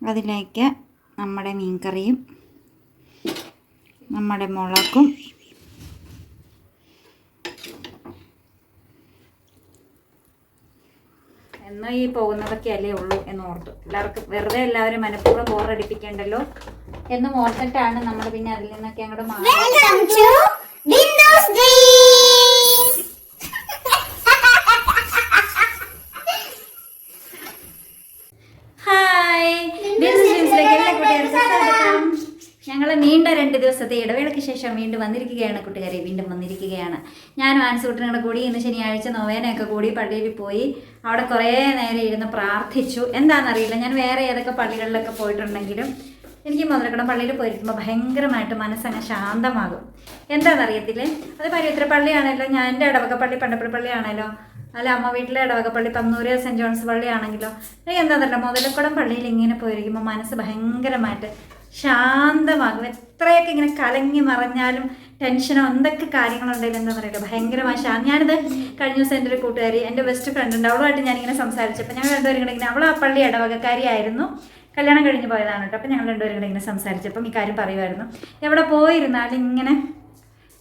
അതിലേക്ക് നമ്മുടെ മീൻകറിയും നമ്മുടെ മുളകും എന്നാൽ ഈ പോകുന്നതൊക്കെ അല്ലേ ഉള്ളൂ എന്ന് ഓർത്തു. വെറുതെ എല്ലാവരും മനഃപൂർവ്വം ബോറടിപ്പിക്കേണ്ടല്ലോ എന്നും ഓർത്തിട്ടാണ് നമ്മൾ പിന്നെ അതിൽ നിന്നൊക്കെ അങ്ങോട്ട് മാറി. ഞങ്ങൾ നീണ്ട 2 ദിവസത്തെ ഇടവേളയ്ക്ക് ശേഷം വീണ്ടും വന്നിരിക്കുകയാണ് കൂട്ടുകാരെ. വീണ്ടും വന്നിരിക്കുകയാണ് ഞാനും ആൻസൂട്ടനും കൂടി. ഇന്ന് ശനിയാഴ്ച നൊവേനയൊക്കെ കൂടി പള്ളിയിൽ പോയി അവിടെ കുറേ നേരം ഇരുന്ന് പ്രാർത്ഥിച്ചു. എന്താണെന്നറിയില്ല, ഞാൻ വേറെ ഏതൊക്കെ പള്ളികളിലൊക്കെ പോയിട്ടുണ്ടെങ്കിലും എനിക്ക് മുതലക്കടം പള്ളിയിൽ പോയിരിക്കുമ്പോൾ ഭയങ്കരമായിട്ട് മനസ്സങ്ങ് ശാന്തമാകും. എന്താണെന്നറിയത്തില്ലേ, അത് പരുവത്ര പള്ളിയാണല്ലോ, ഞാൻ എൻ്റെ ഇടവക പള്ളി പണ്ടപ്പള്ളി പള്ളിയാണല്ലോ, അല്ല അമ്മ വീട്ടിലെ ഇടവകപ്പള്ളി പന്നൂര് സെൻറ്റ് ജോൺസ് പള്ളിയാണെങ്കിലോ, എന്താണെന്നല്ല മുതലക്കുടം പള്ളിയിൽ ഇങ്ങനെ പോയിരിക്കുമ്പോൾ മനസ്സ് ഭയങ്കരമായിട്ട് ശാന്തമാകും. എത്രയൊക്കെ ഇങ്ങനെ കലങ്ങി മറഞ്ഞാലും ടെൻഷനോ എന്തൊക്കെ കാര്യങ്ങളുണ്ടെങ്കിലും എന്താ പറയുക ഭയങ്കരമായി ഞാനിത് കഴിഞ്ഞ ദിവസം എൻ്റെ ഒരു കൂട്ടുകാരി, എൻ്റെ ബെസ്റ്റ് ഫ്രണ്ട് ഉണ്ട്, അവളുമായിട്ട് ഞാനിങ്ങനെ സംസാരിച്ചപ്പോൾ ഞങ്ങൾ രണ്ടുപേരും കൂടെ ഇങ്ങനെ, അവൾ ആ പള്ളി ഇടവകക്കാരിയായിരുന്നു, കല്യാണം കഴിഞ്ഞ് പോയതാണ് കേട്ടോ. അപ്പോൾ ഞങ്ങൾ രണ്ടുപേരും കൂടെ ഇങ്ങനെ സംസാരിച്ചപ്പം ഈ കാര്യം പറയുമായിരുന്നു, എവിടെ പോയിരുന്നാലും ഇങ്ങനെ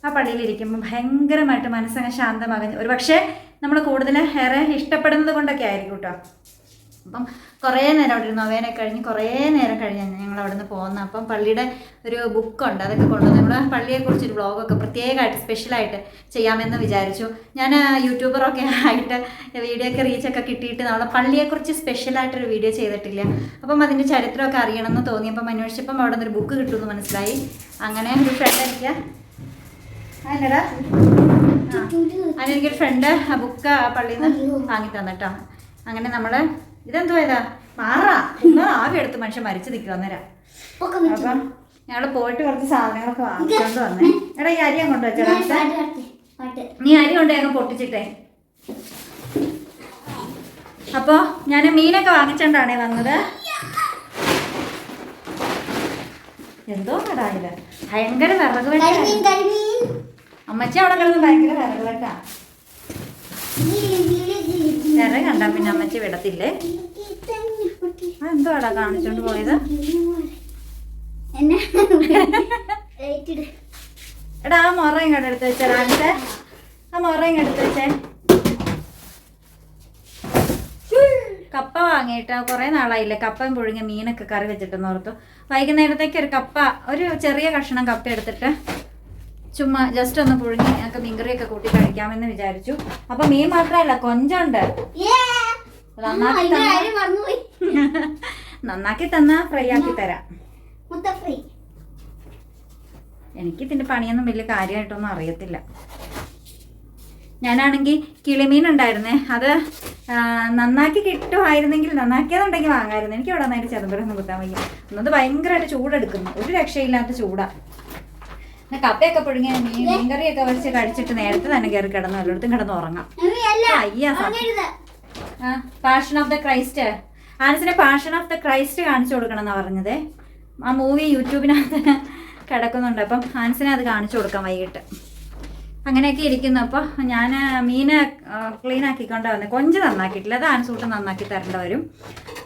ആ പള്ളിയിലിരിക്കുമ്പോൾ ഭയങ്കരമായിട്ട് മനസ്സങ്ങ് ശാന്തമാകും. ഒരു പക്ഷേ നമ്മൾ കൂടുതൽ ഏറെ ഇഷ്ടപ്പെടുന്നത് കൊണ്ടൊക്കെ ആയിരിക്കും കേട്ടോ. അപ്പം കുറേ നേരം അവിടെ ഇരുന്നു, നൊവേന കഴിഞ്ഞ് കുറേ നേരം കഴിഞ്ഞാണ് ഞങ്ങൾ അവിടെ നിന്ന് പോകുന്നത്. അപ്പം പള്ളിയുടെ ഒരു ബുക്കുണ്ട്, അതൊക്കെ കൊണ്ടുവന്ന് നമ്മൾ പള്ളിയെക്കുറിച്ചൊരു വ്ളോഗൊക്കെ പ്രത്യേകമായിട്ട് സ്പെഷ്യലായിട്ട് ചെയ്യാമെന്ന് വിചാരിച്ചു. ഞാൻ യൂട്യൂബറൊക്കെ ആയിട്ട് വീഡിയോ ഒക്കെ റീച്ചൊക്കെ കിട്ടിയിട്ട് നമ്മൾ പള്ളിയെക്കുറിച്ച് സ്പെഷ്യലായിട്ടൊരു വീഡിയോ ചെയ്തിട്ടില്ല. അപ്പം അതിൻ്റെ ചരിത്രമൊക്കെ അറിയണമെന്ന് തോന്നിയപ്പം അന്വേഷിച്ചപ്പം അവിടെ നിന്നൊരു ബുക്ക് കിട്ടുമെന്ന് മനസ്സിലായി. അങ്ങനെ ഒരു ഫ്രണ്ട് എനിക്ക് അതിനടാ അതിനെനിക്കൊരു ഫ്രണ്ട് ആ ബുക്ക് ആ പള്ളിയിൽ നിന്ന് വാങ്ങി തന്നിട്ടോ. അങ്ങനെ നമ്മൾ ഇതെന്തോ ഇതാ മാറാ ആവി എടുത്ത് മനുഷ്യൻ മരിച്ചു നിൽക്കുക അന്നേരം. അപ്പം ഞങ്ങൾ പോയിട്ട് കുറച്ച് സാധനങ്ങളൊക്കെ വാങ്ങിക്കൊണ്ട് വന്നേ. എടാ ഈ അരി അങ്ങോട്ട് വെച്ചടാ, നീ അരി കൊണ്ട് ഞങ്ങൾ പൊട്ടിച്ചിട്ടേ. അപ്പോൾ ഞാൻ മീനൊക്കെ വാങ്ങിച്ചോണ്ടാണേ വന്നത്. എന്തോ കടാ ഇത് ഭയങ്കര വിറക് വെട്ട. അമ്മച്ചി അവിടെ കിടന്ന് ഭയങ്കര വിറക് വെട്ടാ. വിറ കണ്ടാ പിന്നെ അമ്മച്ചി വിടത്തില്ലേ. എന്തോടാ കാണിച്ചോണ്ട് പോയത്? എടാ ആ മുറയും കണ്ട് എടുത്ത് വെച്ചേ രാവിലത്തെ, ആ മുറയും എടുത്ത് വെച്ചേ. കപ്പ വാങ്ങിയിട്ട് കുറേ നാളായില്ലേ കപ്പയും പുഴുങ്ങിയ മീനൊക്കെ കറി വെച്ചിട്ടെന്ന് ഓർത്തു. വൈകുന്നേരത്തേക്ക് ഒരു കപ്പ, ഒരു ചെറിയ കഷ്ണം കപ്പ എടുത്തിട്ട് ചുമ്മാ ജസ്റ്റ് ഒന്ന് പുഴുങ്ങി ഒക്കെ മീൻകറിയൊക്കെ കൂട്ടി കഴിക്കാമെന്ന് വിചാരിച്ചു. അപ്പൊ മീൻ മാത്രമല്ല കൊഞ്ചുണ്ട്, നന്നാക്കി തന്നാ ഫ്രൈ ആക്കി തരാം. എനിക്ക് ഇതിന്റെ പണിയൊന്നും വലിയ കാര്യമായിട്ടൊന്നും അറിയത്തില്ല. ഞാനാണെങ്കിൽ കിളിമീൻ ഉണ്ടായിരുന്നേ, അത് നന്നാക്കി കിട്ടുമായിരുന്നെങ്കിൽ, നന്നാക്കിയതുണ്ടെങ്കിൽ വാങ്ങാമായിരുന്നു. എനിക്ക് ഇവിടെ നന്നായിട്ട് ചെറുമ്പരൊന്നും കുത്താൻ വയ്യ. ഒന്നത് ഭയങ്കരമായിട്ട് ചൂടെടുക്കുന്നു, ഒരു രക്ഷയില്ലാത്ത ചൂടാ. കപ്പയൊക്കെ പുഴുങ്ങിയ മീൻകറിയൊക്കെ വെച്ച് കഴിച്ചിട്ട് നേരത്തെ തന്നെ കയറി കിടന്നു എല്ലായിടത്തും കിടന്ന് ഉറങ്ങാം. പാഷൻ ഓഫ് ദ ക്രൈസ്റ്റ്, ആൻസിനെ പാഷൻ ഓഫ് ദ ക്രൈസ്റ്റ് കാണിച്ചു കൊടുക്കണം എന്നാണ് പറഞ്ഞത്. ആ മൂവി യൂട്യൂബിനകത്ത് കിടക്കുന്നുണ്ട്, അപ്പം ആൻസിനെ അത് കാണിച്ചു കൊടുക്കാം വൈകിട്ട്. അങ്ങനെയൊക്കെ ഇരിക്കുന്നു. അപ്പോൾ ഞാൻ മീൻ ക്ലീൻ ആക്കിക്കൊണ്ട് വന്നത്, കൊഞ്ച് നന്നാക്കിയിട്ടില്ല, അത് ആൻസൂട്ട് നന്നാക്കി തരേണ്ട വരും.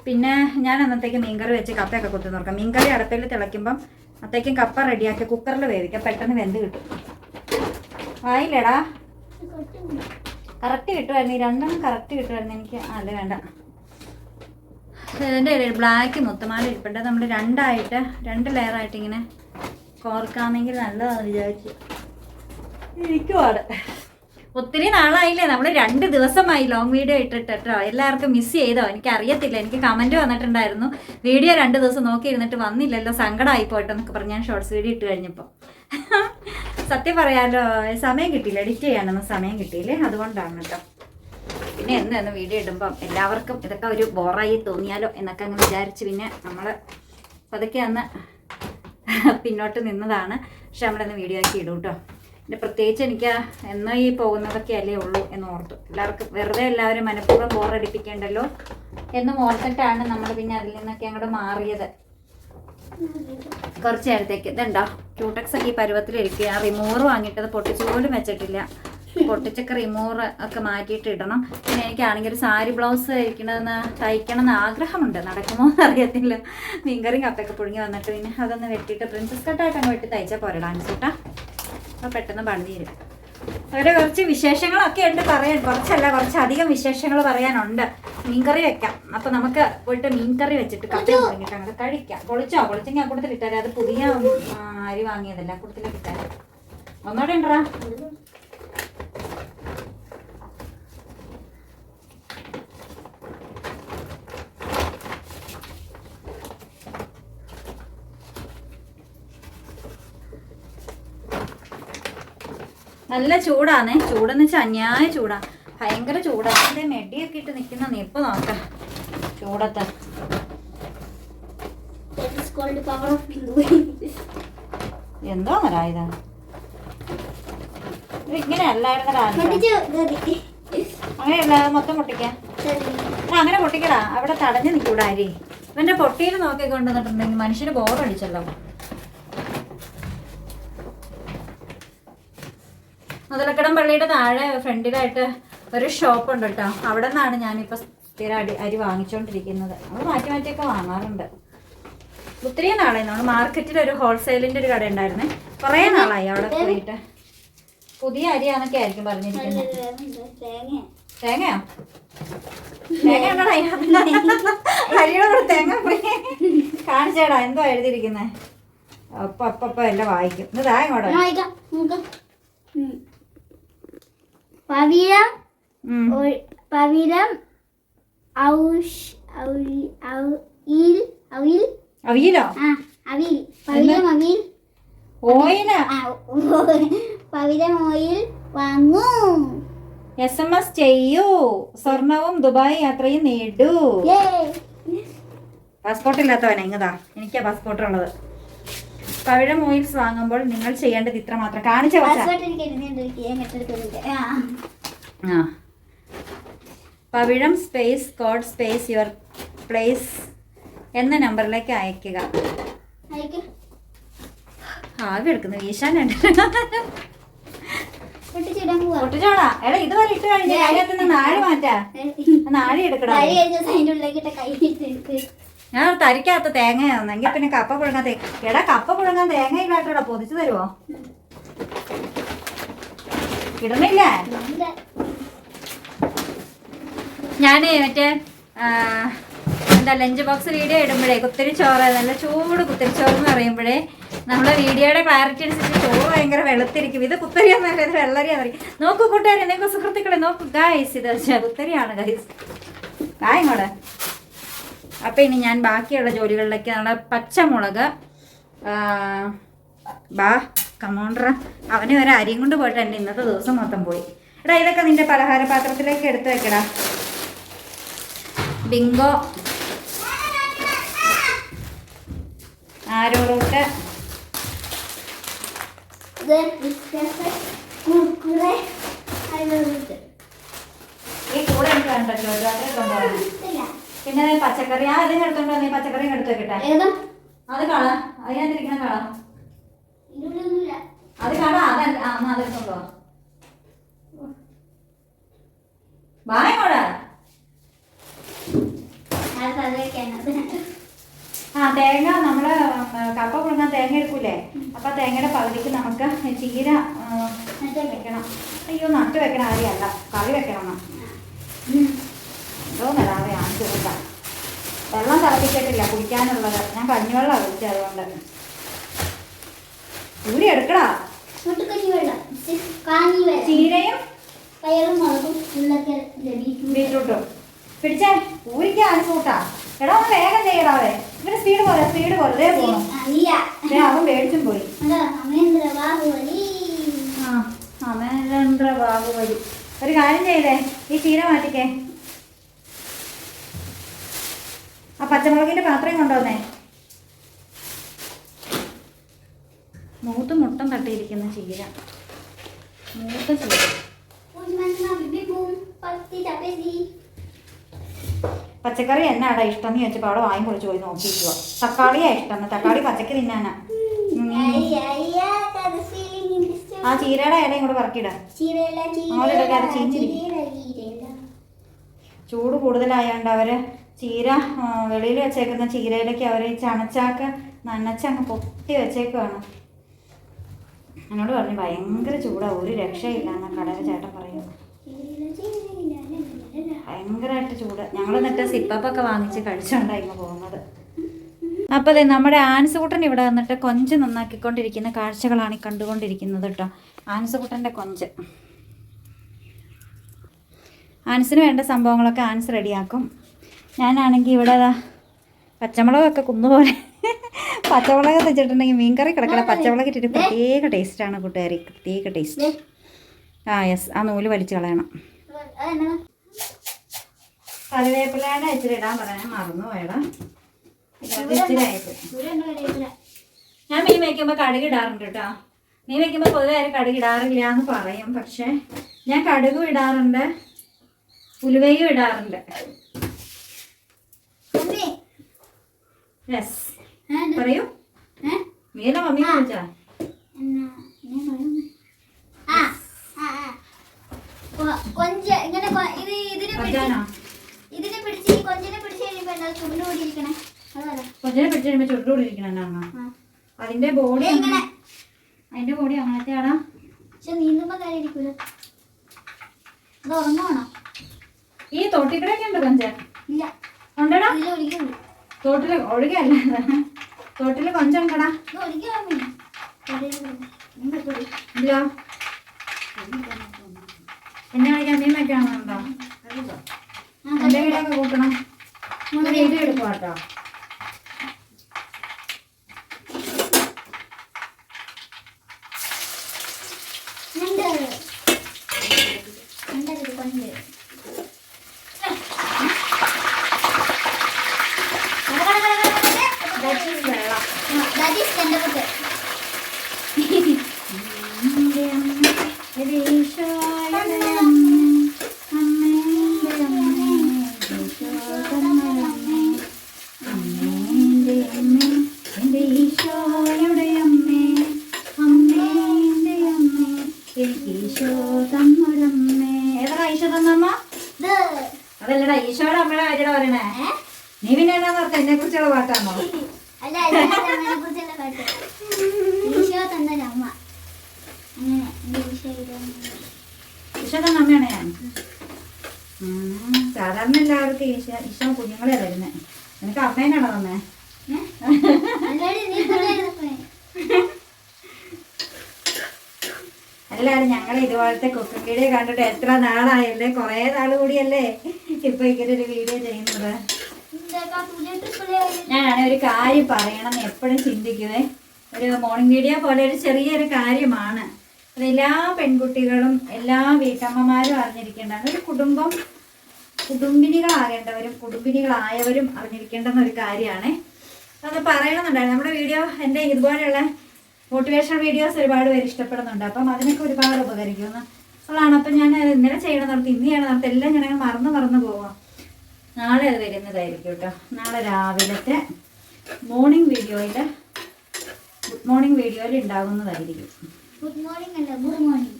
പിന്നെ ഞാൻ അന്നത്തേക്ക് മീൻകറി വെച്ച് കപ്പയൊക്കെ കുത്തി നോക്കാം. മീൻകറി അടുപ്പിൽ തിളയ്ക്കുമ്പം അത്തേക്കും കപ്പ റെഡിയാക്കി കുക്കറിൽ വേവിക്കാം, പെട്ടെന്ന് വെന്ത് കിട്ടും. ആയില്ലേടാ, കറക്റ്റ് കിട്ടുമായിരുന്നു, ഈ രണ്ടെണ്ണം കറക്റ്റ് കിട്ടുമായിരുന്നു എനിക്ക്. അല്ല വേണ്ട, എൻ്റെ ഇടയിൽ ബ്ലാക്ക് മുത്തുമാല ഇരിപ്പുണ്ട്, നമ്മൾ രണ്ട് ലെയറായിട്ട് ഇങ്ങനെ കോർക്കാമെങ്കിൽ നല്ലതാണെന്ന് വിചാരിച്ചു ഇരിക്കുവാണ്. ഒത്തിരി നാളായില്ലേ, നമ്മൾ 2 ദിവസമായി ലോങ് വീഡിയോ ഇട്ടിട്ട് കേട്ടോ. എല്ലാവർക്കും മിസ് ചെയ്തോ എനിക്കറിയത്തില്ല. എനിക്ക് കമൻറ്റ് വന്നിട്ടുണ്ടായിരുന്നു, വീഡിയോ 2 ദിവസം നോക്കിയിരുന്നിട്ട് വന്നില്ലല്ലോ, സങ്കടമായി പോയിട്ടെന്നൊക്കെ പറഞ്ഞ് ഞാൻ ഷോർട്സ് വീഡിയോ ഇട്ട് കഴിഞ്ഞപ്പോൾ. സത്യം പറയാമല്ലോ, സമയം കിട്ടിയില്ല, എഡിറ്റ് ചെയ്യാനൊന്നും സമയം കിട്ടിയില്ലേ, അതുകൊണ്ടാണ് കേട്ടോ. പിന്നെ എന്ന് വീഡിയോ ഇടുമ്പം എല്ലാവർക്കും ഇതൊക്കെ ഒരു ബോറായി തോന്നിയാലോ എന്നൊക്കെ അങ്ങ് വിചാരിച്ച് പിന്നെ നമ്മൾ പതുക്കെ അന്ന് പിന്നോട്ട് നിന്നതാണ്. പക്ഷെ നമ്മളന്ന് വീഡിയോ ആക്കി ഇടും കേട്ടോ. പിന്നെ പ്രത്യേകിച്ച് എനിക്ക് എന്നാ ഈ പോകുന്നതൊക്കെ അല്ലേ ഉള്ളൂ എന്ന് ഓർത്തു. വെറുതെ എല്ലാവരും മനഃപൂർവ്വം ബോറടിപ്പിക്കേണ്ടല്ലോ എന്നും ഓർത്തിട്ടാണ് നമ്മൾ പിന്നെ അതിൽ നിന്നൊക്കെ അങ്ങോട്ട് മാറിയത്. കുറച്ച് നേരത്തേക്ക് ഇതുണ്ടോ ക്യൂടെക്സ് ഒക്കെ ഈ പരുവത്തിലിരിക്കുക. റിമൂവർ വാങ്ങിയിട്ടത് പൊട്ടിച്ചു പോലും വെച്ചിട്ടില്ല. പൊട്ടിച്ചൊക്കെ റിമൂവർ ഒക്കെ മാറ്റിയിട്ട് ഇടണം. പിന്നെ എനിക്കാണെങ്കിൽ ഒരു സാരി ബ്ലൗസ് തയ്ക്കണം എന്ന് ആഗ്രഹമുണ്ട്. നടക്കുമോ എന്ന് അറിയത്തില്ല. മീൻകറിയും കപ്പയൊക്കെ പുഴുങ്ങി വന്നിട്ട് പിന്നെ അതൊന്ന് വെട്ടിയിട്ട് പ്രിൻസസ് കട്ടായിട്ട് അങ്ങ് വെട്ടി തയ്ച്ചാൽ പോരെ ഡാൻസ് കേട്ടാ. അപ്പോൾ പെട്ടെന്ന് പണി തീരും. അവരെ കുറച്ച് വിശേഷങ്ങളൊക്കെ ഉണ്ട് പറയാൻ. കുറച്ചധികം വിശേഷങ്ങൾ പറയാനുണ്ട്. മീൻകറി വെക്കാം. അപ്പോൾ നമുക്ക് പോയിട്ട് മീൻകറി വെച്ചിട്ട് കപ്പ പുഴുങ്ങിയിട്ട് അങ്ങോട്ട് കഴിക്കാം. പൊളിച്ചെങ്കിൽ ആ കൂട്ടത്തിൽ ഇട്ടാൽ അത് പുതിയ അരി വാങ്ങിയതല്ല, ആ കൂട്ടത്തിലേക്ക് ഇട്ടാൽ ഒന്നോടെ ഉണ്ടറാ. നല്ല ചൂടാണ്. ചൂടെന്ന് വെച്ചാൽ അന്യായ ചൂടാ, ഭയങ്കര ചൂടാണ്. അതിൻ്റെ മെടിയൊക്കെ ഇട്ട് നിൽക്കുന്ന നിപ്പ് നോക്കാം ചൂടത്ത്. എന്തോന്നരാ ഇത്? ഇങ്ങനെ അല്ലായിരുന്നടാ. അങ്ങനെയല്ല, മൊത്തം പൊട്ടിക്കാൻ. അങ്ങനെ പൊട്ടിക്കടാ. അവിടെ തടഞ്ഞു നിൽക്കൂടാ അരി. ഇവന്റെ പൊട്ടിയിൽ നോക്കി കൊണ്ടുവന്നിട്ടുണ്ടെങ്കിൽ മനുഷ്യന് ബോറടിച്ചല്ലോ. മുതലക്കടം പള്ളിയുടെ താഴെ ഫ്രണ്ടിലായിട്ട് ഒരു ഷോപ്പ് ഉണ്ട് കേട്ടോ. അവിടെ നിന്നാണ് ഞാനിപ്പോൾ സ്ഥിരം അരി വാങ്ങിച്ചുകൊണ്ടിരിക്കുന്നത്. നമ്മൾ മാറ്റിയൊക്കെ വാങ്ങാറുണ്ട്. ഒത്തിരി നാളായി. നമ്മൾ മാർക്കറ്റിൽ ഒരു ഹോൾസെയിലിൻ്റെ ഒരു കട ഉണ്ടായിരുന്നേ. കുറേ നാളായി അവിടെ പോയിട്ട്. പുതിയ അരിയാന്നൊക്കെ ആയിരിക്കും പറഞ്ഞിരിക്കുന്നത്. തേങ്ങയോ? തേങ്ങ ഉണ്ടോ അരിയോട്? തേങ്ങ കാണിച്ചേടാ. എന്തോ എഴുതിയിരിക്കുന്നത്? അപ്പൊ എല്ലാം വായിക്കും. ഇത് തേങ്ങോടെ പവിഴം അവിയലോ? ഓയില്. പവിഴം ഓയിൽ വാങ്ങൂ. SMS ചെയ്യൂ. സ്വർണവും ദുബായ് യാത്രയും നേടൂ. പാസ്പോർട്ട് ഇല്ലാത്തവനാ ഇങ്ങതാ. എനിക്കാ പാസ്പോർട്ട് ഉള്ളത്. പവിഴം ഓയിൽസ് വാങ്ങുമ്പോൾ നിങ്ങൾ ചെയ്യേണ്ടത് ഇത്ര മാത്രം. കാണിച്ച പവിഴം space code space your place എന്ന നമ്പറിലേക്ക് അയക്കുക. ആവി എടുക്കുന്നു വീശാനുണ്ട്. പൊട്ടിച്ചോടാ. എടാ ഇതുവരെ ഇട്ട് കഴിഞ്ഞ കാര്യത്തിന് നാഴി മാറ്റാ. നാഴി എടുക്കടാ. ഞാൻ തരിക്കാത്ത തേങ്ങയാണെങ്കിൽ പിന്നെ കപ്പ പുഴുങ്ങാൻ എടാ കപ്പ പുഴുങ്ങാൻ തേങ്ങയില്ലാട്ടോടാ. പൊതിച്ചു തരുമോ? ഇടുന്നില്ലേ? ഞാൻ മറ്റേ എന്താ ലഞ്ച് ബോക്സ് വീഡിയോ ഇടുമ്പോഴേ കുത്തിരിച്ചോറ്, നല്ല ചൂട് കുത്തിരിച്ചോറ് എന്ന് പറയുമ്പോഴേ നമ്മളെ വീഡിയോയുടെ ക്ലാരിറ്റി അനുസരിച്ച് ചോറ് ഭയങ്കര വെളുത്തിരിക്കും. ഇത് കുത്തരിയാന്നല്ല, ഇത് വെള്ളരിയാന്നറിയും. നോക്കൂ കൂട്ടുകാരെ, നിങ്ങൾക്ക് സുഹൃത്തുക്കളെ നോക്കൂ ഗായ്സ്. ഇത് കുത്തരിയാണ് ഗായ്സ്. കായങ്ങോടെ. അപ്പം ഇനി ഞാൻ ബാക്കിയുള്ള ജോലികളിലേക്ക് നമ്മുടെ പച്ചമുളക് കമോണ്ടർ അവന് വരെ അരിയും കൊണ്ട് പോയിട്ട് എൻ്റെ ഇന്നത്തെ ദിവസം മൊത്തം പോയി. എടാ ഇതൊക്കെ നിന്റെ പലഹാര പാത്രത്തിലേക്ക് എടുത്ത് വെക്കടാ. ബിങ്കോ, ആരോ റൂട്ട്, ഈ കൂടെ എനിക്ക് വേണ്ടല്ലോ. പിന്നെ പച്ചക്കറി ഇതിന് എടുത്തോണ്ടോ? നീ പച്ചക്കറി എടുത്ത് വെക്കട്ടെ. അത് കാണാം, അതിനകത്തിരിക്കുന്ന കാണാം. അത് കാണാം. അതെടുത്തോണ്ടോ? വാങ്ങോടാ. തേങ്ങ നമ്മള് കപ്പ പുഴുങ്ങാൻ തേങ്ങ എടുക്കൂലേ? അപ്പൊ തേങ്ങയുടെ പകുതിക്ക് നമുക്ക് ചീര വെക്കണം. അയ്യോ, നട്ട് വെക്കണ കാര്യമല്ല, കറി വെക്കണം. എന്തോ നിലാവേ ആണിച്ചെടുക്ക. വെള്ളം തിളപ്പിച്ചിട്ടില്ല കുടിക്കാനുള്ളത്. ഞാൻ കഞ്ഞിവെള്ളം കുടിച്ചത്. അതുകൊണ്ട് ഊരി എടുക്കടാ. ചീരയും ബീറ്റ്റൂട്ടും പിടിച്ചേ. ഊരിക്കാ അനുസൂട്ടാ. എടാ ഒന്ന് വേഗം ചെയ്യടാവേ. ഇവര് സ്പീഡ് പോലെ ദേ പോണു. അവൻ മേടിച്ചും പോയി. അമേന്ദ്ര ബാഹുബലി. ഒരു കാര്യം ചെയ്തേ, ഈ ചീര മാറ്റിക്കേ. ആ പച്ചമുളകിന്റെ പാത്രം കൊണ്ടുവന്നേ. മൂത്ത് മുട്ടം തട്ടിയിരിക്കുന്ന ചീര. മൂത്ത ചീര. പച്ചക്കറി എന്നാടാ ഇഷ്ടം എന്ന് ചോദിച്ചപ്പോൾ അവിടെ വാങ്ങി കുറിച്ച് പോയി നോക്കിക്കുക. തക്കാളിയാ ഇഷ്ടം. തക്കാളി പച്ചക്ക് തിന്നാനാ. ആ ചീരയുടെ ഇലയും കൂടെ പറക്കിയിടാം. ചൂട് കൂടുതലായതുകൊണ്ട് അവര് ചീര വെളിയിൽ വെച്ചേക്കുന്ന ചീരയിലേക്ക് അവർ ചണച്ചാക്ക് നനച്ചങ്ങ് പൊട്ടി വെച്ചേക്കുവാണ്. എന്നോട് പറഞ്ഞു ഭയങ്കര ചൂടാണ്, ഒരു രക്ഷയില്ല എന്നാ കടയിലെ ചേട്ടൻ പറയുന്നു. ഭയങ്കരമായിട്ട് ചൂട്. ഞങ്ങൾ എന്നിട്ട് സിപ്പപ്പൊക്കെ വാങ്ങിച്ച് കഴിച്ചുകൊണ്ടാണ് ഇങ്ങ് പോകുന്നത്. അപ്പോൾ അതെ നമ്മുടെ ആൻസുകുട്ടൻ ഇവിടെ വന്നിട്ട് കൊഞ്ച് നന്നാക്കിക്കൊണ്ടിരിക്കുന്ന കാഴ്ചകളാണ് ഈ കണ്ടുകൊണ്ടിരിക്കുന്നത് കേട്ടോ. ആൻസുകുട്ടൻ്റെ കൊഞ്ച്. ആൻസിന് വേണ്ട സംഭവങ്ങളൊക്കെ ആൻസ് റെഡിയാക്കും. ഞാനാണെങ്കിൽ ഇവിടെ പച്ചമുളകൊക്കെ കുന്നുപോലെ പച്ചമുളക് വെച്ചിട്ടുണ്ടെങ്കിൽ മീൻകറി കിടക്കണ പച്ചമുളക് ഇട്ടിട്ട് പ്രത്യേക ടേസ്റ്റാണ് കൂട്ടുകാരി, പ്രത്യേക ടേസ്റ്റ്. ആ യെസ്, ആ നൂല് വലിച്ച് കളയണം. കറിവേപ്പിലയുടെ ഇച്ചിരി ഇടാൻ പറയാൻ മറന്നു പോയടാ. ഞാൻ മീൻ വയ്ക്കുമ്പോൾ കടുക് ഇടാറുണ്ട് കേട്ടോ. മീൻ വയ്ക്കുമ്പോൾ പൊതുവെ ആരും കടുക് ഇടാറില്ല എന്ന് പറയും, പക്ഷെ ഞാൻ കടുകും ഇടാറുണ്ട്, ഉലുവയും ഇടാറുണ്ട്. യെസ്, പറയൂ. മീന മമ്മി വിളിച്ചാ കൊഞ്ചിനെ പിടിച്ച് കഴിയുമ്പോ ചുരുണ്ടുകൂടിയിരിക്കണം. അതിന്റെ ബോഡി അങ്ങനത്തെ ആടാ. ഈ തോട്ടിക്കടയൊക്കെ ഉണ്ട് കൊഞ്ച്? ഉണ്ടടാ, തോട്ടില് ഒഴുകല്ല, തോട്ടില് കൊഞ്ചുണ്ടടാ. ഇല്ല, എന്നെ കളിക്കാൻ മീൻ വെക്കാണോ? എന്റെ വീടൊക്കെ കൂട്ടണം. വീഡിയോ എടുക്കുക കേട്ടോ. അതല്ലടാ ഈശോയുടെ അമ്മയുടെ കാര്യ പറയണേ. നീ പിന്നെ എന്നാന്ന് പറഞ്ഞ എന്നെ കുറിച്ചുള്ള പാട്ടാണോ? ഈശോ തന്നെ അമ്മയാണ് ഞാൻ. സാധാരണ എല്ലാവർക്കും ഈശോ കുഞ്ഞുങ്ങളെ വരുന്നേ. നിനക്ക് അമ്മേനാണോ തന്നെ? എല്ലാവരും ഞങ്ങളെ ഇതുപോലത്തെ കുക്കിംഗ് വീഡിയോ കണ്ടിട്ട് എത്ര നാളായല്ലേ, കുറേ നാൾ കൂടിയല്ലേ ഇപ്പൊ ഇങ്ങനെ ഒരു വീഡിയോ ചെയ്യുന്നത്. ഞാനാണ് ഒരു കാര്യം പറയണമെന്ന് എപ്പോഴും ചിന്തിക്കുവേ. ഒരു മോർണിംഗ് വീഡിയോ പോലെ ഒരു ചെറിയൊരു കാര്യമാണ്. അതെല്ലാ പെൺകുട്ടികളും എല്ലാ വീട്ടമ്മമാരും അറിഞ്ഞിരിക്കേണ്ടതാണ്. ഒരു കുടുംബിനികളായവരും അറിഞ്ഞിരിക്കേണ്ടുന്ന ഒരു കാര്യമാണ്. അത് പറയണമെന്നുണ്ടായിരുന്നു. നമ്മുടെ വീഡിയോ എൻ്റെ ഇതുപോലെയുള്ള മോട്ടിവേഷൻ വീഡിയോസ് ഒരുപാട് പേര് ഇഷ്ടപ്പെടുന്നുണ്ട്. അപ്പം അതിനൊക്കെ ഒരുപാട് ഉപകരിക്കുമെന്ന് ഉള്ളതാണ്. അപ്പം ഞാൻ ഇന്നലെ ചെയ്യണം നടത്തി, ഇന്ന് ചെയ്യണം നടത്തി, എല്ലാം ഞാൻ മറന്നു പോവാം. നാളെ അത് വരുന്നതായിരിക്കും കേട്ടോ. നാളെ രാവിലത്തെ മോർണിംഗ് വീഡിയോയിൽ ഉണ്ടാകുന്നതായിരിക്കും. ഗുഡ് മോർണിംഗ് അല്ല, good morning.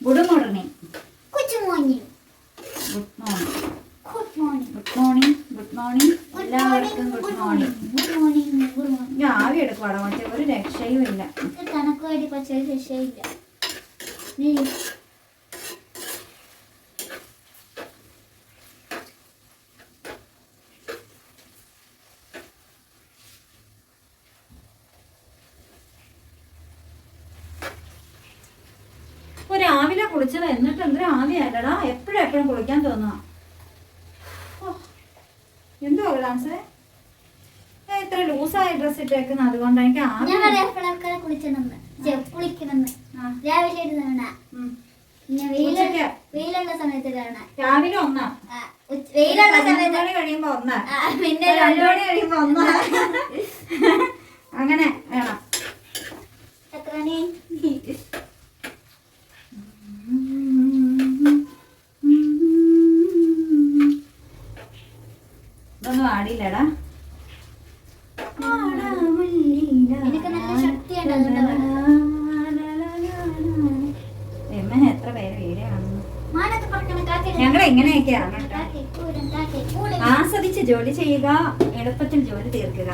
Good morning, good morning, good morning, good morning, good morning, good morning. എല്ലാവർക്കും good morning. Good morning, good morning. ഞാൻ ആവി എടുക്കുവാടോ, മറ്റേ ഒരു രക്ഷയും ഇല്ല. കണക്കുമായിട്ട് പക്ഷേ രക്ഷയില്ല. രാവിലെ കുളിച്ചത് എന്നിട്ട് എന്തൊരു ആവിയല്ലടാ. എപ്പോഴും കുളിക്കാൻ തോന്നുക. എന്തോ ഡാൻസ് ഇത്ര ലൂസായ ഡ്രസ് ഇട്ടേക്കുന്നത്? അതുകൊണ്ട് എനിക്ക് വെയിലുള്ള സമയത്ത് രാവിലെ ഒന്നാ, വെയിലുള്ള സമയത്ത് കഴിയുമ്പോ ഒന്നാ, പിന്നെ 2 മണി കഴിയുമ്പോ ഒന്നാ. അങ്ങനെ വേണം. എത്ര ഇതൊന്നും ആടിയില്ലടാ. എനിക്ക് നല്ല ഞങ്ങൾ എങ്ങനെയൊക്കെയാണ് ആസ്വദിച്ച് ജോലി ചെയ്യുക, എളുപ്പത്തിൽ ജോലി തീർക്കുക.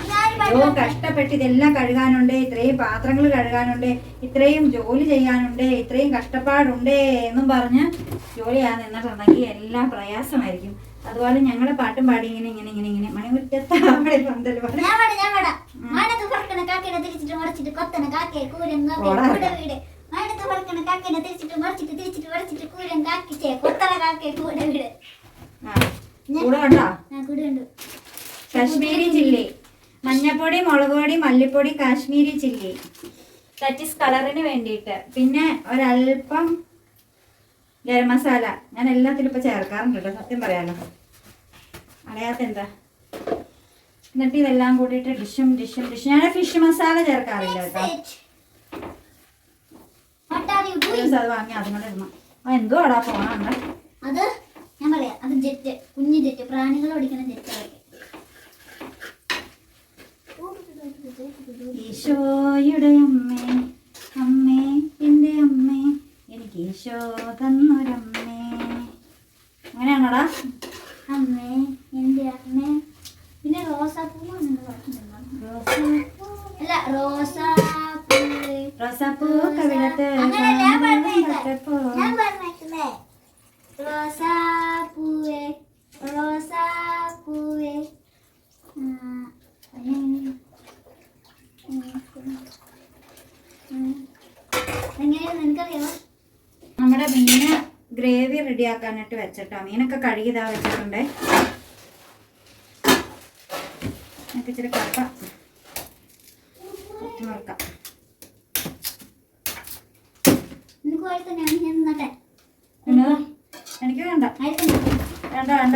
കഷ്ടപ്പെട്ട് ഇതെല്ലാം കഴുകാനുണ്ട്, ഇത്രയും പാത്രങ്ങൾ കഴുകാനുണ്ട്, ഇത്രയും ജോലി ചെയ്യാനുണ്ട്, ഇത്രയും കഷ്ടപ്പാടുണ്ട് എന്നും പറഞ്ഞ് ജോലി ചെയ്യാൻ നിന്നിട്ടുണ്ടെങ്കിൽ എല്ലാം പ്രയാസമായിരിക്കും. അതുപോലെ ഞങ്ങളെ പാട്ടും പാടി ഇങ്ങനെ ഇങ്ങനെ ഇങ്ങനെ ഇങ്ങനെ മണിമുറ്റത്ത് കാശ്മീരി ചില്ലി, മഞ്ഞപ്പൊടി, മുളക് പൊടി, മല്ലിപ്പൊടി, കാശ്മീരി ചില്ലി, ദാറ്റ് ഈസ് കളറിന് വേണ്ടിയിട്ട്. പിന്നെ ഒരല്പം ഗരം മസാല. ഞാൻ എല്ലാത്തിലും ഇപ്പൊ ചേർക്കാറുണ്ട് കേട്ടോ, സത്യം പറയാലോ, അറിയാത്ത എന്താ. എന്നിട്ട് ഇതെല്ലാം കൂട്ടിയിട്ട് ഡിഷും ഞാൻ ഫിഷ് മസാല ചേർക്കാറില്ല കേട്ടോ. അത് വാങ്ങി അതുകൊണ്ട് ഇടണം. എന്തോ അടാ പോണ അത് ഞാൻ പറയാം, അത് ജെറ്റ്, കുഞ്ഞു ജെറ്റ്, പ്രാണികൾ ഓടിക്കുന്ന ജെറ്റ്. ഈശോയുടെ അമ്മേ, അമ്മേ എന്റെ അമ്മേ, എനിക്ക് ഈശോ തന്നൊരമ്മേ. അങ്ങനെയാണോടാ? അമ്മേ എന്റെ അമ്മേ. പിന്നെ റോസാപ്പൂ അല്ല, റോസാപ്പൂ കവിളത്ത് റോസാപ്പൂവേ റോസാപ്പൂവേ. എങ്ങനെയാണ് നിനക്കറിയാമോ? നമ്മുടെ മീന് ഗ്രേവി റെഡിയാക്കാനായിട്ട് വെച്ചിട്ടോ. മീനൊക്കെ കഴുകിതാ വെച്ചിട്ടുണ്ട്. എനിക്ക് ഇച്ചിരി കപ്പ വറുക്കാം. എനിക്ക് വേണ്ട വേണ്ട വേണ്ട.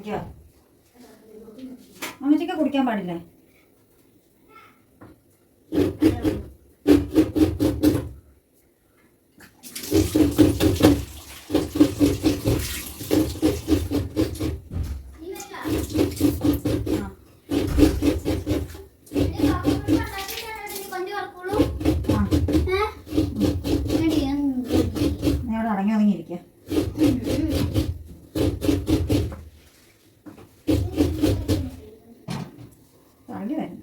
കുടിക്കുക. അമ്മച്ചിക്ക് കുടിക്കാൻ പാടില്ലേ? അടങ്ങി ഒതുങ്ങിയിരിക്കുക. തള്ളി വരും.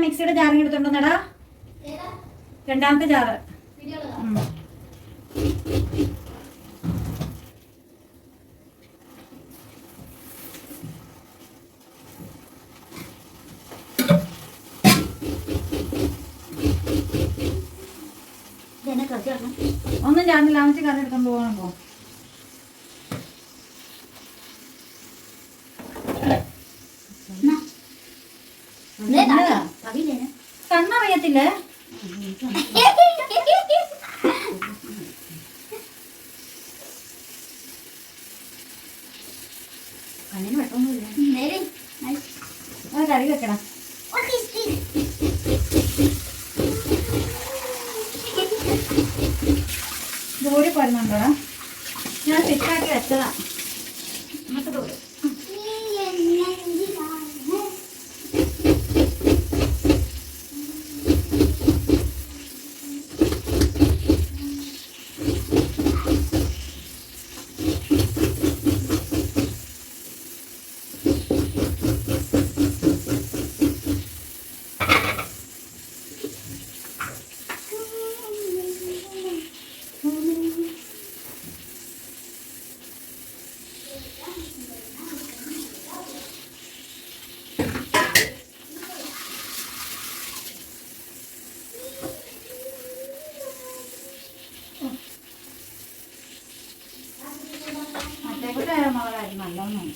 മിക്സിയുടെ ജാറിങ് എടുത്തോണ്ടെന്നടാ, രണ്ടാമത്തെ ജാറ്. ഒന്നും ചാടില്ല, അമ്മച്ചി കറി എടുത്തോണ്ട് പോകണം. പോ കണ്ണറിയത്തില്ലേ? കണ്ണിന് വെട്ടൊന്നുമില്ല. അത് കറി വെക്കണം. ദൂരെ പോരുന്നുണ്ടോടാ? ഞാൻ ഫിറ്റാക്കി വെച്ചതാ. നമുക്ക് ദൂരെ നല്ലോണം.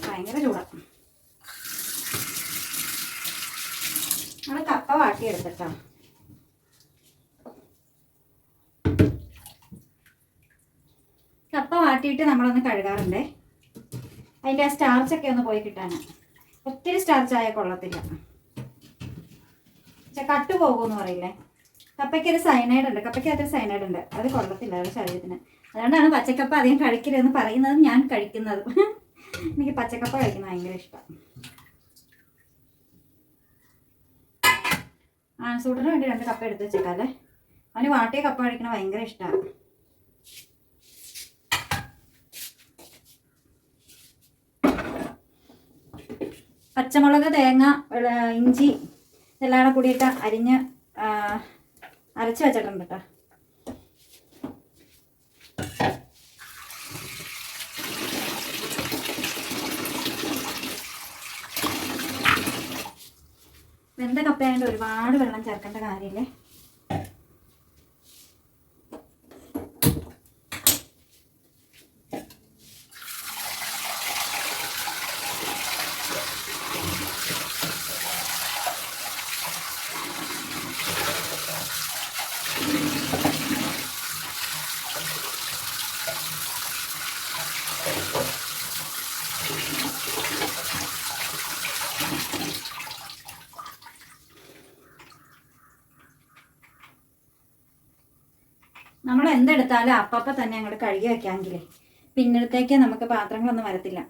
ഭയങ്കര ചൂടാണ്. നമ്മൾ കപ്പ വാട്ടിയെടുത്തിട്ടോ. കപ്പ വാട്ടിയിട്ട് നമ്മളൊന്ന് കഴുകാറുണ്ടേ. അതിൻ്റെ ആ സ്റ്റാർച്ചൊക്കെ ഒന്ന് പോയി കിട്ടാൻ. ഒത്തിരി സ്റ്റാർച്ചായാൽ കൊള്ളത്തില്ല. കട്ടു പോകുമെന്ന് പറയില്ലേ. കപ്പയ്ക്കൊരു സയനൈഡ് ഉണ്ട്, കപ്പയ്ക്കകത്തൊരു സയനൈഡ് ഉണ്ട്. അത് കൊള്ളത്തില്ല അവരുടെ ശരീരത്തിന്. അതുകൊണ്ടാണ് പച്ചക്കപ്പ അധികം കഴിക്കരുതെന്ന് പറയുന്നതും ഞാൻ കഴിക്കുന്നതും. എനിക്ക് പച്ചക്കപ്പ കഴിക്കുന്നത് ഭയങ്കര ഇഷ്ടമാണ്. ആൻസൂട്ടിന് വേണ്ടി 2 കപ്പ എടുത്ത് വെച്ചേക്കാല്ലേ. അവന് വാട്ടിയ കപ്പ കഴിക്കണത് ഭയങ്കര ഇഷ്ടമാണ്. പച്ചമുളക്, തേങ്ങ, ഇഞ്ചി ഇതെല്ലാം കൂടിയിട്ട് അരിഞ്ഞ് അരച്ച് വെച്ചിട്ടുണ്ട് കേട്ടോ. വെന്ത കപ്പയായതുകൊണ്ട് ഒരുപാട് വെള്ളം ചേർക്കേണ്ട കാര്യമില്ലേ. നമ്മൾ എന്തെടുത്താലും അപ്പം തന്നെ അങ്ങോട്ട് കഴുകി വെക്കാമെങ്കിലേ പിന്നത്തേക്ക് നമുക്ക് പാത്രങ്ങളൊന്നും വരത്തില്ല.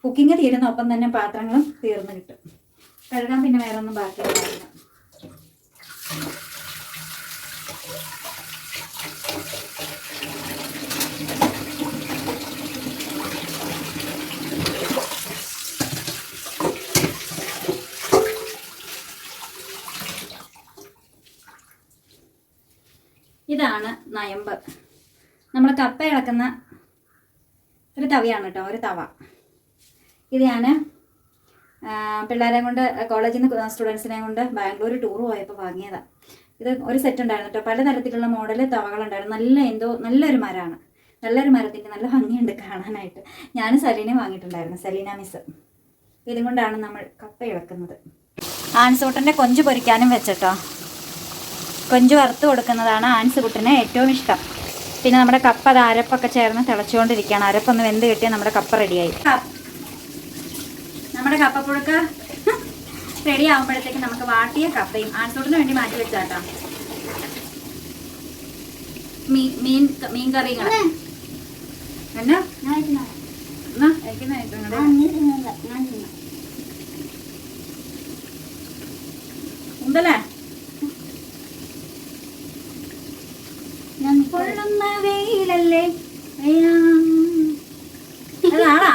കുക്കിംഗ് തീരുന്ന ഒപ്പം തന്നെ പാത്രങ്ങളും തീർന്നു കിട്ടും. കഴുകാൻ പിന്നെ വേറെ ഒന്നും ബാക്കിയില്ല. ഇതാണ് നയമ്പ്. നമ്മൾ കപ്പ ഇളക്കുന്ന ഒരു തവയാണ് കേട്ടോ, ഒരു തവ. ഇത് ഞാൻ പിള്ളേരെ കൊണ്ട് കോളേജിൽ നിന്ന് സ്റ്റുഡൻസിനെ കൊണ്ട് ബാംഗ്ലൂർ ടൂർ പോയപ്പോൾ വാങ്ങിയതാണ്. ഇത് ഒരു സെറ്റ് ഉണ്ടായിരുന്നു കേട്ടോ, പലതരത്തിലുള്ള മോഡൽ തവകളുണ്ടായിരുന്നു. നല്ലൊരു മരമാണ്, നല്ലൊരു മരത്തിൻ്റെ നല്ല ഭംഗിയുണ്ട് കാണാനായിട്ട്. ഞാൻ സലീനെ വാങ്ങിയിട്ടുണ്ടായിരുന്നു, സലീന മിസ്. ഇതും കൊണ്ടാണ് നമ്മൾ കപ്പ ഇളക്കുന്നത്. ആൺസൂട്ടൻ്റെ കൊഞ്ച് പൊരിക്കാനും വെച്ചിട്ടോ. കൊഞ്ച് വറുത്ത് കൊടുക്കുന്നതാണ് ആൻസുകുട്ടിന് ഏറ്റവും ഇഷ്ടം. പിന്നെ നമ്മുടെ കപ്പ അത് അരപ്പൊക്കെ ചേർന്ന് തിളച്ചുകൊണ്ടിരിക്കുകയാണ്. അരപ്പൊന്ന് വെന്ത് കിട്ടിയാൽ നമ്മുടെ കപ്പ റെഡിയായി. നമ്മുടെ കപ്പപ്പുഴുക്ക് റെഡി ആകുമ്പോഴത്തേക്ക് നമുക്ക് വാട്ടിയ കപ്പയും ആൻസൂട്ടിന് വേണ്ടി മാറ്റി വെച്ചാട്ടോ. മീൻ കറികൾ എന്നാ ഉണ്ടല്ലേ. കൊള്ളുന്ന വെയിലല്ലേ അതാണാ.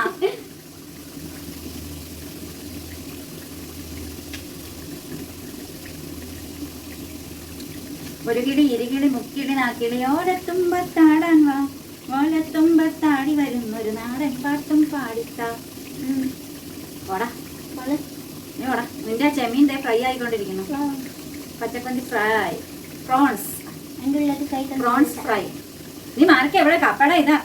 ഒരു കിളി ഇരുകിളി മുക്കിളി നാക്കിളി ഓലത്തുമ്പത്താടാൻ വാ, ഓലത്തുമ്പത്താടി വരുന്നൊരു നാടൻ പാട്ടും പാടിത്താ. ഓടാ നീ ഓടാ. നിന്റെ ചെമ്മീൻ്റെ ഫ്രൈ ആയിക്കൊണ്ടിരിക്കുന്നു. പച്ചക്കൊഞ്ച് ഫ്രൈ, പ്രോൺസ് പ്രോൺസ് ഫ്രൈ. നീ മാർക്ക് എവിടെ കപ്പട ഇതാ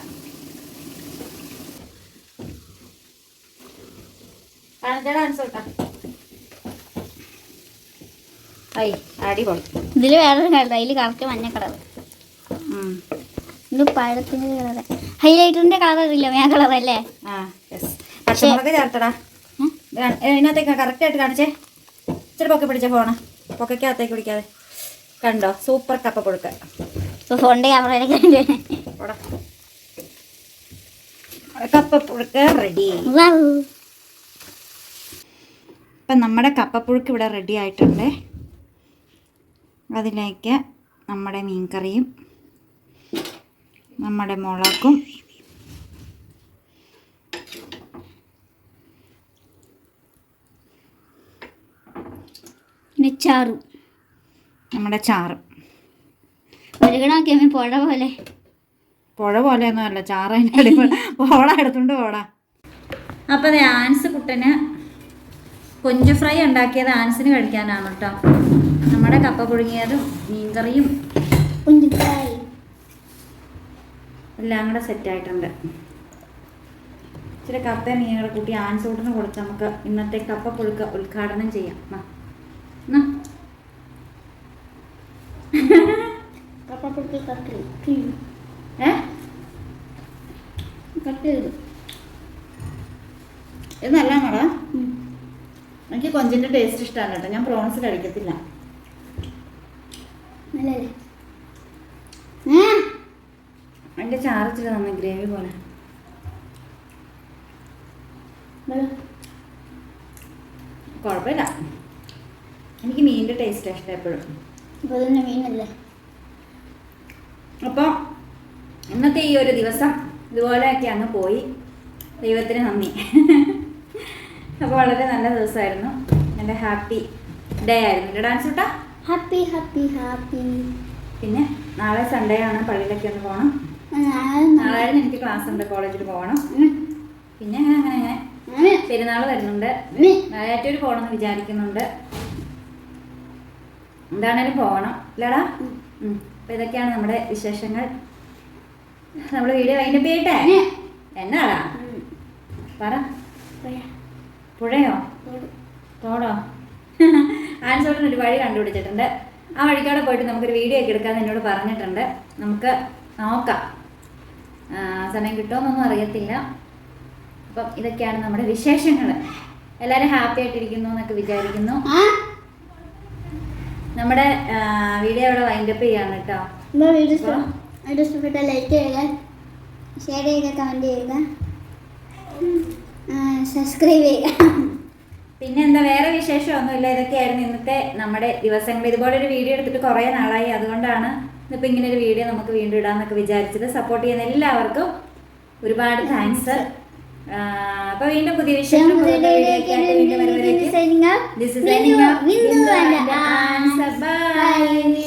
അടിപൊളി. ഇതില് വേറൊരു കളർ, അതില് കറക്റ്റ് മഞ്ഞ കളർ. ഇത് പഴത്തിന്റെ കളർ, ഹൈലൈറ്ററിന്റെ കളർ അറിയില്ല, മേ കളർ അല്ലേ? പച്ചമുളക് ചേർത്തടാ ഇതിനകത്തേക്ക് കറക്റ്റ് ആയിട്ട് കാണിച്ചേ. ഇച്ചിരി പൊക്കെ പിടിച്ച ഫോണ്, പൊക്കകത്തേക്ക് പിടിക്കാതെ. കണ്ടോ, സൂപ്പർ കപ്പ പുഴുക്ക്. ഫോണിന്റെ ക്യാമറയിലേക്ക് കപ്പ പുഴുക്ക് റെഡി. അപ്പം നമ്മുടെ കപ്പപ്പുഴുക്ക് ഇവിടെ റെഡി ആയിട്ടുണ്ട്. അതിലേക്ക് നമ്മുടെ മീൻകറിയും നമ്മുടെ മുളകും ചാറും നമ്മുടെ ചാറും. ഒരു കണക്കിയമ്മ പുഴ പോലെയൊന്നും അല്ല, ചാറ് അതിൻ്റെ അടിപൊളി. പോടാ എടുത്തുകൊണ്ട് പോടാ. അപ്പം അത് ആൻസ് കുട്ടന് കൊഞ്ച് ഫ്രൈ ഉണ്ടാക്കിയത് ആൻസിന് കഴിക്കാനാണ് കേട്ടോ. നമ്മുടെ കപ്പ പുഴുങ്ങിയതും മീൻകറിയും എല്ലാം കൂടെ സെറ്റായിട്ടുണ്ട്. ഇച്ചിരി കപ്പയും മീനുകളെ കൂട്ടി ആൻസ് കുട്ടന് കൊടുത്ത് നമുക്ക് ഇന്നത്തെ കപ്പ പുഴുക്ക് ഉദ്ഘാടനം ചെയ്യാം. ഇത് നല്ല മട. എനിക്ക് കൊഞ്ചിൻ്റെ ടേസ്റ്റ് ഇഷ്ടമല്ല കേട്ടോ, ഞാൻ പ്രോൺസ് കഴിക്കത്തില്ല. അതിൻ്റെ ചാറിച്ചിട്ട് തന്നെ ഗ്രേവി പോലെ. കുഴപ്പമില്ല, എനിക്ക് മീനിൻ്റെ ടേസ്റ്റ് ഇഷ്ടം എപ്പോഴും. മീനല്ലേ. അപ്പോൾ ഇന്നത്തെ ഈ ഒരു ദിവസം ഇതുപോലെയൊക്കെ അങ്ങ് പോയി. ദൈവത്തിന് നന്ദി. അപ്പോൾ വളരെ നല്ല ദിവസമായിരുന്നു, എൻ്റെ ഹാപ്പി ഡേ ആയിരുന്നു. ഡാൻസ് ഇട്ടാ ഹാപ്പി ഹാപ്പി ഹാപ്പി. പിന്നെ നാളെ സൺഡേ ആണ്, പള്ളിയിലൊക്കെ ഒന്ന് പോകണം. നാളെ എനിക്ക് ക്ലാസ് ഉണ്ട്, കോളേജിൽ പോകണം. പിന്നെ അങ്ങനെ പെരുന്നാൾ വരുന്നുണ്ട്, നാളാറ്റൂർ പോകണമെന്ന് വിചാരിക്കുന്നുണ്ട്. എന്താണേലും പോകണം അല്ലേടാ. അപ്പം ഇതൊക്കെയാണ് നമ്മുടെ വിശേഷങ്ങൾ. നമ്മൾ വീഡിയോ വൈൻഡപ്പ് ചെയ്യട്ടെ. എന്നാടാ പറ. പുഴയോ തോടോ? ആൻസോട്ടിന് ഒരു വഴി കണ്ടുപിടിച്ചിട്ടുണ്ട്. ആ വഴിക്കവിടെ പോയിട്ട് നമുക്കൊരു വീഡിയോ ഒക്കെ എടുക്കാമെന്ന് എന്നോട് പറഞ്ഞിട്ടുണ്ട്. നമുക്ക് നോക്കാം, സമയം കിട്ടുമോന്നൊന്നും അറിയത്തില്ല. അപ്പം ഇതൊക്കെയാണ് നമ്മുടെ വിശേഷങ്ങൾ. എല്ലാവരും ഹാപ്പി ആയിട്ടിരിക്കുന്നു എന്നൊക്കെ വിചാരിക്കുന്നു. നമ്മുടെ വീഡിയോ അവിടെ വൈൻഡപ്പ് ചെയ്യാണ് കേട്ടോ. വീഡിയോ ഇഷ്ടപ്പെട്ട ലൈക്ക് ചെയ്യുക, ഷെയർ ചെയ്യുക, കമൻറ്റ് ചെയ്യുക, സബ്സ്ക്രൈബ് ചെയ്യുക. പിന്നെ എന്താ, വേറെ വിശേഷമൊന്നുമില്ല. ഇതൊക്കെയായിരുന്നു ഇന്നത്തെ നമ്മുടെ ദിവസങ്ങൾ. ഇതുപോലൊരു വീഡിയോ എടുത്തിട്ട് കുറേ നാളായി, അതുകൊണ്ടാണ് ഇന്നിപ്പോൾ ഇങ്ങനെ ഒരു വീഡിയോ നമുക്ക് വീണ്ടും ഇടാമെന്നൊക്കെ വിചാരിച്ചത്. സപ്പോർട്ട് ചെയ്യുന്ന എല്ലാവർക്കും ഒരുപാട് താങ്ക്സ്. അപ്പോൾ വീണ്ടും പുതിയ വിഷയം വീണ്ടും വരുന്നവരേക്ക്. This is signing off. Bye.